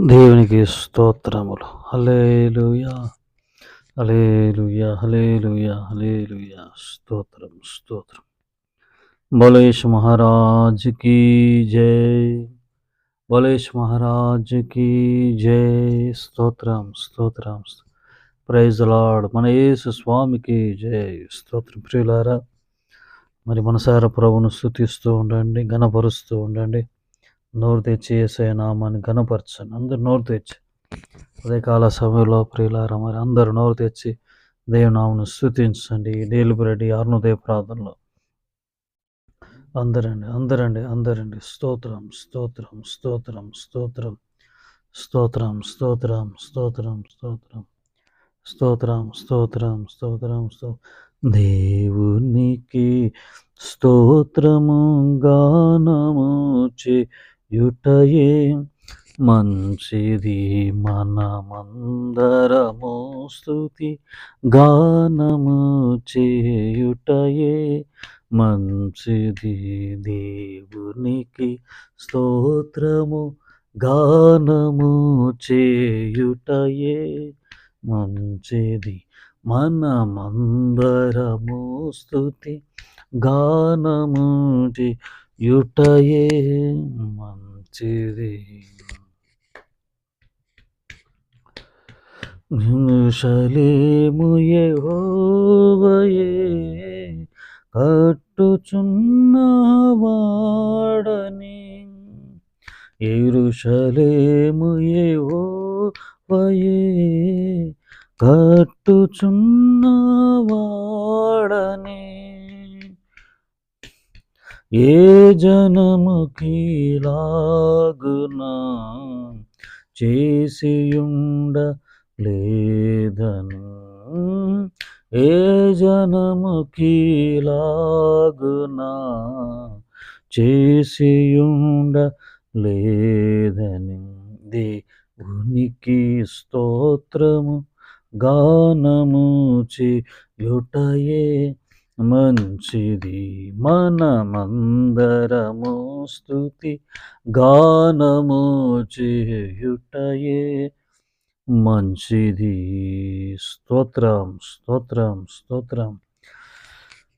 దేవునికి స్తోత్రములు. హల్లెలూయా, హల్లెలూయా, హల్లెలూయా, హల్లెలూయా. స్తోత్రం, స్తోత్రం. బోలేష్ మహారాజ్ की జై. బోలేష్ మహారాజ్ की జై. స్తోత్రం, స్తోత్రం. Praise the Lord. మన యేసు స్వామికి జై. స్తోత్రం. ప్రియులారా, మరి మనసారా ప్రభువును స్తుతిస్తూ ఉండండి, ఘనపరుస్తూ ఉండండి. నోరు తెచ్చి యేసయ్య నామాన్ని ఘనపరచండి. అందరు నోరు తెచ్చి ఉదయకాల సమయంలో ప్రియులారా మరి అందరూ నోరు తెచ్చి దేవుని నామమును స్తుతించండి. డేలిబరెడ్డి అరుణోదయ ప్రార్థనలో అందరండి. స్తోత్రం, స్తోత్రం, స్తోత్రం, స్తోత్రం, స్తోత్రం, స్తోత్రం, స్తోత్రం, స్తోత్రం, స్తోత్రం, స్తోత్రం, స్తోత్రం, దేవునికి స్తోత్రము గానము చేయుటయే మంచిది. మనమందరము స్తుతి గానము చేయుటయే మంచిది. దేవునికి స్తోత్రము గానము చేయుటయే మంచిది. మనమందరము స్తుతి గానము చేయుటయే మంచిది. యెరూషలేము యెహోవాయే కట్టుచున్నవాడని. యెరూషలేము యెహోవాయే కట్టుచున్నవాడని. ఏ జనముకిలాగునా చేసియుండ లేదను. ఏ జనముకిలాగునా చేసియుండ లేదని. దేవునికి స్తోత్రము గానము చేయుటయే మంచిది. మనమందరము స్తుతి గానము చేయుటయే మంచిది. స్తోత్రం, స్తోత్రం, స్తోత్రం,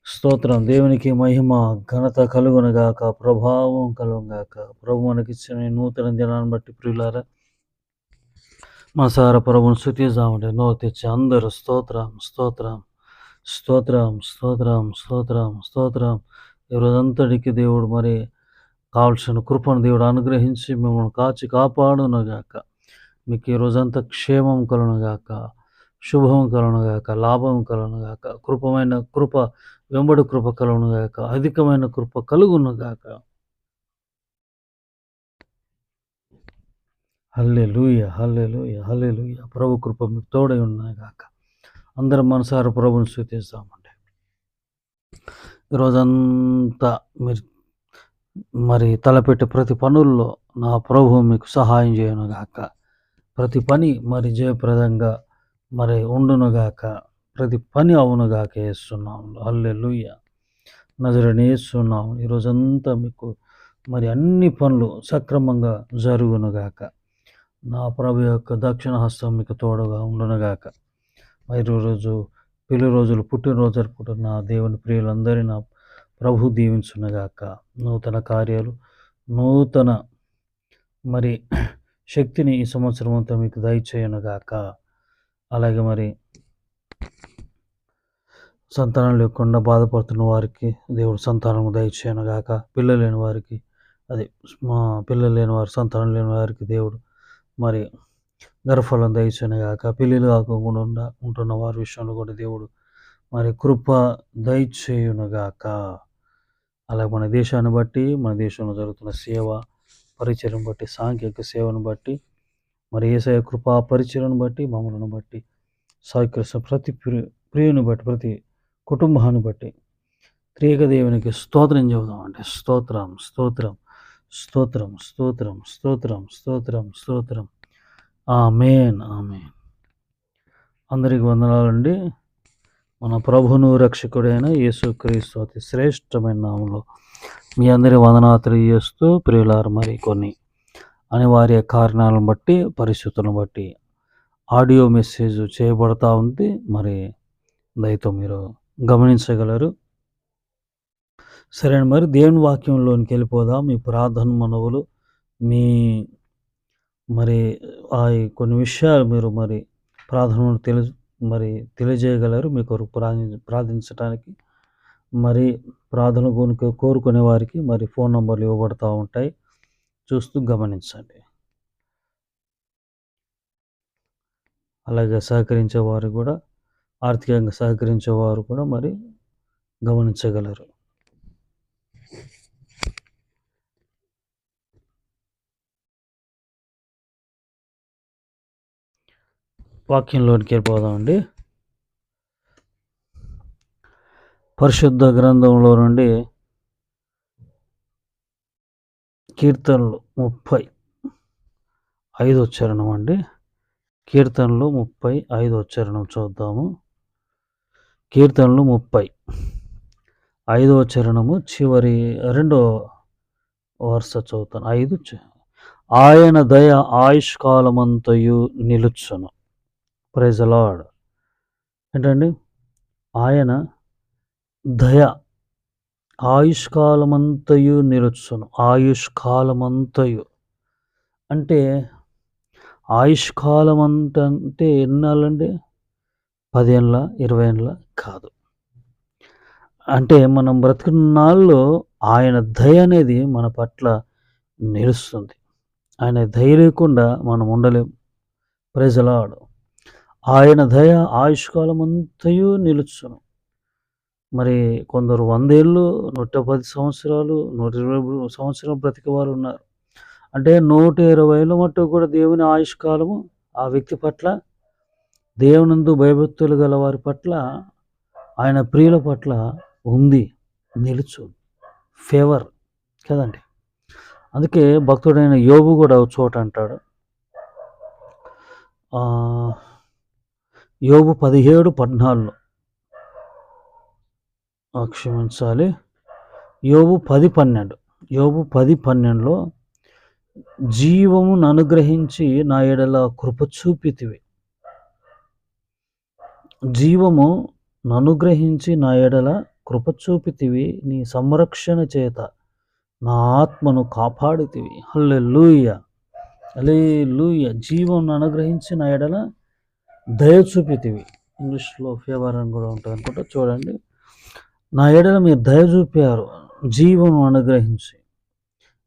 స్తోత్రం. దేవునికి మహిమ ఘనత కలుగునుగాక, ప్రభావం కలుగుగాక. ప్రభు మనకిచ్చిన నూతన దినాన్ని బట్టి ప్రియులారా మనసారా ప్రభువును స్తుతిద్దామంటే నోరు తెచ్చి అందరూ స్తోత్రం, స్తోత్రం, స్తోత్రం, స్తోత్రం, స్తోత్రం, స్తోత్రం. ఈరోజంతటికి దేవుడు మరి కావలసిన కృపను దేవుడు అనుగ్రహించి మిమ్మల్ని కాచి కాపాడునుగాక. మీకు ఈ రోజంతా క్షేమం కలుగునుగాక, శుభం కలుగునుగాక, లాభం కలుగునుగాక, కృప వెంబడి కృప కలుగునుగాక, అధికమైన కృప కలుగునుగాక. హల్లెలూయా, హల్లెలూయా, హల్లెలూయా. ప్రభు కృప మీకు తోడై ఉన్నాగాక. అందరం మనసారా ప్రభుని స్తుతిస్తామండి. ఈరోజంతా మీరు మరి తలపెట్టే ప్రతి పనుల్లో నా ప్రభు మీకు సహాయం చేయనుగాక. ప్రతి పని మరి జయప్రదంగా మరి ఉండునుగాక. ప్రతి పని అవునుగాక యేసునామములో. హల్లెలూయా. నజరేయుడైన యేసునామములో ఈరోజంతా మీకు మరి అన్ని పనులు సక్రమంగా జరుగునుగాక. నా ప్రభు యొక్క దక్షిణ హస్తం మీకు తోడుగా ఉండునుగాక. మరి రోజు పెళ్లి రోజులు పుట్టినరోజు జరుపుకుంటున్న నా దేవుని ప్రియులందరినీ నా ప్రభు దీవించునుగాక. నూతన కార్యాలు, నూతన మరి శక్తిని ఈ సంవత్సరం అంతా మీకు దయచేయనుగాక. అలాగే మరి సంతానం లేకుండా బాధపడుతున్న వారికి దేవుడు సంతానం దయచేయనుగాక. పిల్లలు లేని వారికి పిల్లలు లేని వారు, సంతానం లేని వారికి దేవుడు మరి గర్భఫలం దయచేయనుగాక. పెళ్ళిళ్ళు కాకుండా ఉంటున్న వారి విషయంలో కూడా దేవుడు మరి కృప దయచేయునుగాక. అలాగే మన దేశాన్ని బట్టి, మన దేశంలో జరుగుతున్న సేవ పరిచయం బట్టి, సాంఘిక సేవను బట్టి, మరి యేసయ్య కృపా పరిచయను బట్టి, మమ్మలను బట్టి, సాయకృష్ణ ప్రతి ప్రియుని బట్టి, ప్రతి కుటుంబాన్ని బట్టి త్రియేక దేవునికి స్తోత్రం చెబుదామండి. స్తోత్రం, స్తోత్రం, స్తోత్రం, స్తోత్రం, స్తోత్రం, స్తోత్రం, స్తోత్రం. ఆమేన్, ఆమేన్. అందరికి వందనాలండి. మన ప్రభువును రక్షకుడైన యేసుక్రీస్తు అతి శ్రేష్టమైన నామంలో మీ అందరి వందనాలు తెలియజేస్తూ ప్రియులారు మరి కొన్ని అనివార్య కారణాలను బట్టి, పరిస్థితులను బట్టి ఆడియో మెసేజ్ చేయబడతా ఉంది. మరి దయతో మీరు గమనించగలరు. సరే అండి, మరి దేవుని వాక్యంలోనికి వెళ్ళిపోదాం. మీ ప్రార్థన మనవులు, మీ మరి కొన్ని విషయాలు మీరు మరి ప్రార్థనలు తెలియజేయగలరు. మీ కొరకు ప్రార్థించడానికి మరి ప్రార్థన కోరుకునే వారికి మరి ఫోన్ నంబర్లు ఇవ్వబడతా ఉంటాయి. చూస్తూ గమనించండి. అలాగే సహకరించేవారు కూడా, ఆర్థికంగా సహకరించేవారు కూడా మరి గమనించగలరు. వాక్యంలోనికి వెళ్ళిపోదామండి. పరిశుద్ధ గ్రంథంలో నుండి కీర్తనలు 35 చరణం అండి. కీర్తనలు 35 చరణం చూద్దాము. కీర్తనలు 35 చరణము చివరి 2వ వరుస చదువుతాను. 5 ఆయన దయ ఆయుష్కాలమంతయు నిలుచును. Praise the Lord. ఏంటండి? ఆయన దయ ఆయుష్కాలమంతయు నిలుచును. ఆయుష్కాలమంతయు అంటే ఆయుష్కాలం అంటే ఎన్నాళ్ళండి? 10 ఏళ్ళ, 20 ఏళ్ళ కాదు. అంటే మనం బ్రతికున్నాళ్ళు ఆయన దయ అనేది మన పట్ల నిలుస్తుంది. ఆయన దయ లేకుండా మనం ఉండలేం. Praise the Lord. ఆయన దయ ఆయుష్కాలమంతయు నిలుచును. మరి కొందరు 100 ఏళ్ళు, 110 సంవత్సరాలు, 120 సంవత్సరాలు బ్రతికేవారు ఉన్నారు. అంటే 120 ఏళ్ళ మట్టు కూడా దేవుని ఆయుష్కాలము ఆ వ్యక్తి పట్ల, దేవునందు భయభక్తులు గల వారి పట్ల, ఆయన ప్రియుల పట్ల ఉంది, నిలుచు, ఫేవర్ కదండి. అందుకే భక్తుడైన యోబు కూడా ఒక చోట అంటాడు, యోబు 17:14 క్షమించాలి, యోబు 10:12 యోబు 10:12లో జీవమును అనుగ్రహించి నా ఎడల కృప చూపితివి. జీవము అనుగ్రహించి నా ఎడల కృప చూపితివి, నీ సంరక్షణ చేత నా ఆత్మను కాపాడితివి. హల్లెలూయా, హల్లెలూయా. జీవం అనుగ్రహించి నా ఎడల దయ చూపితివి. ఇంగ్లీష్లో ఫేవర్ అని కూడా ఉంటుంది అనుకుంటా, చూడండి. నా ఎడల మీరు దయ చూపారు, జీవం అనుగ్రహించి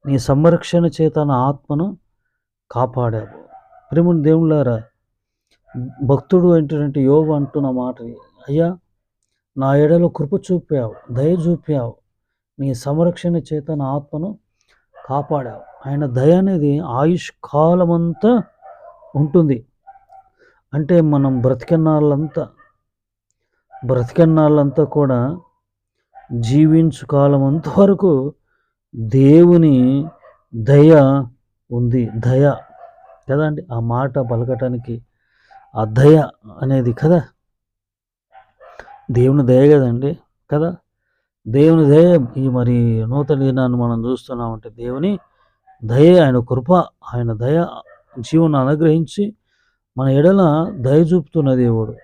నీ సంరక్షణ చేత నా ఆత్మను కాపాడావు. ప్రేమ దేవుళ్ళారా, భక్తుడు ఏంటంటే యోబు అంటున్న మాట, అయ్యా నా ఎడలో కృప చూపావు, దయ చూపావు, నీ సంరక్షణ చేత నా ఆత్మను కాపాడావు. ఆయన దయ అనేది ఆయుష్కాలమంతా ఉంటుంది. అంటే మనం బ్రతికన్నాళ్ళంతా కూడా జీవించు కాలం అంతవరకు దేవుని దయ ఉంది. దయ కదండి ఆ మాట పలకటానికి, ఆ దయ అనేది కదా దేవుని దయ కదండి కదా. దేవుని దయ ఈ మరి నూతన దినాన్ని మనం చూస్తున్నామంటే దేవుని దయ, ఆయన కృప, ఆయన దయ జీవన అనుగ్రహించి మన ఎడల దయ చూపుతున్న దేవుడు.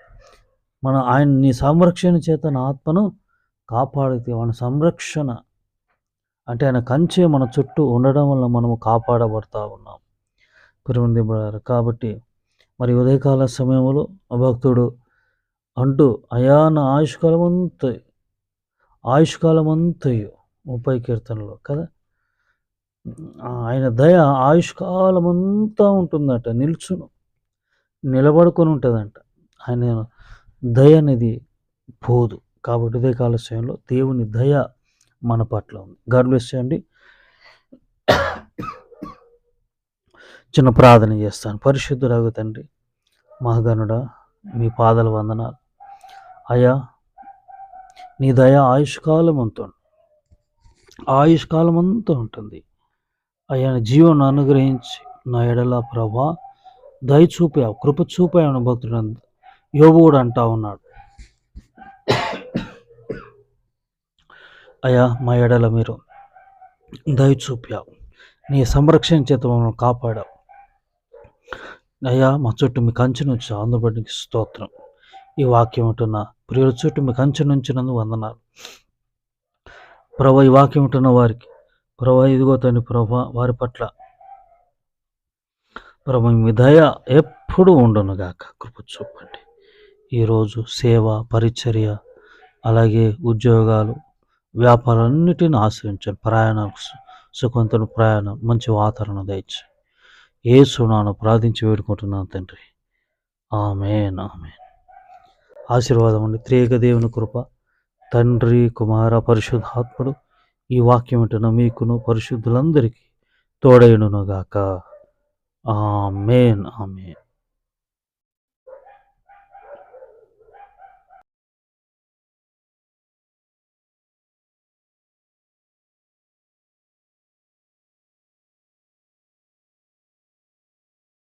ఆయన నీ సంరక్షణ చేత నా ఆత్మను కాపాడితే, మన సంరక్షణ అంటే ఆయన కంచె మన చుట్టూ ఉండడం వల్ల మనము కాపాడబడతా ఉన్నాం. కాబట్టి మరి ఉదయకాల సమయంలో భక్తుడు అంటూ, అయా నా ఆయుష్కాలమంతయు 30 కీర్తనలో కదా, ఆయన దయ ఆయుష్కాలమంతా ఉంటుందట, నిలబడుకొని ఉంటుందంట. ఆయన దయ అనేది పోదు. కాబట్టి ఉదయకాల సమయంలో దేవుని దయ మన పట్ల ఉంది. గాడ్ బ్లెస్ యు అండి. చిన్న ప్రార్థన చేస్తాను. పరిశుద్ధుడగు తండ్రి, మహాగణుడా, మీ పాదాల వందనాలు. అయ్యా నీ దయ ఆయుష్కాలమంతా ఉంటుంది. అయ్యా జీవన అనుగ్రహించి నా ఎడల ప్రభా దయ చూపావు, కృప చూపావు. భక్తుడు యోబు కూడా అంటా ఉన్నాడు, అయ్యా మా ఎడల మీరు దయ చూపావు, నీ సంరక్షణ చేత మమ్మల్ని కాపాడావు అయ్యా. మా చుట్టూ మీ కంచె నుంచి అందుబడికి స్తోత్రం. ఈ వాక్యం ఉంటున్న ప్రియుల చుట్టూ మీ కంచె నుంచినందుకు వందనాలు ప్రభా. ఈ వాక్యం ఉంటున్న వారికి ప్రభా, ఇదిగో తండ్రి ప్రభా, వారి పట్ల ప్రభా మీ దయ ఎప్పుడు ఉండునుగాక. కృప చూపండి. ఈరోజు సేవ, పరిచర్య, అలాగే ఉద్యోగాలు, వ్యాపారాలన్నిటిని ఆశ్రయించండి. ప్రయాణాలకు సుఖవంతుని ప్రయాణం, మంచి వాతావరణం దయచేయండి. యేసునామమున ప్రార్థించి వేడుకుంటున్నాను తండ్రి. ఆమేన్, ఆమేన్. ఆశీర్వాదం అండి. త్రియేక దేవుని కృప, తండ్రి, కుమార, పరిశుద్ధాత్ముడు ఈ వాక్యం వింటున్న మీకును పరిశుద్ధులందరికీ తోడైయునుగాక. ఆమేన్, ఆమేన్.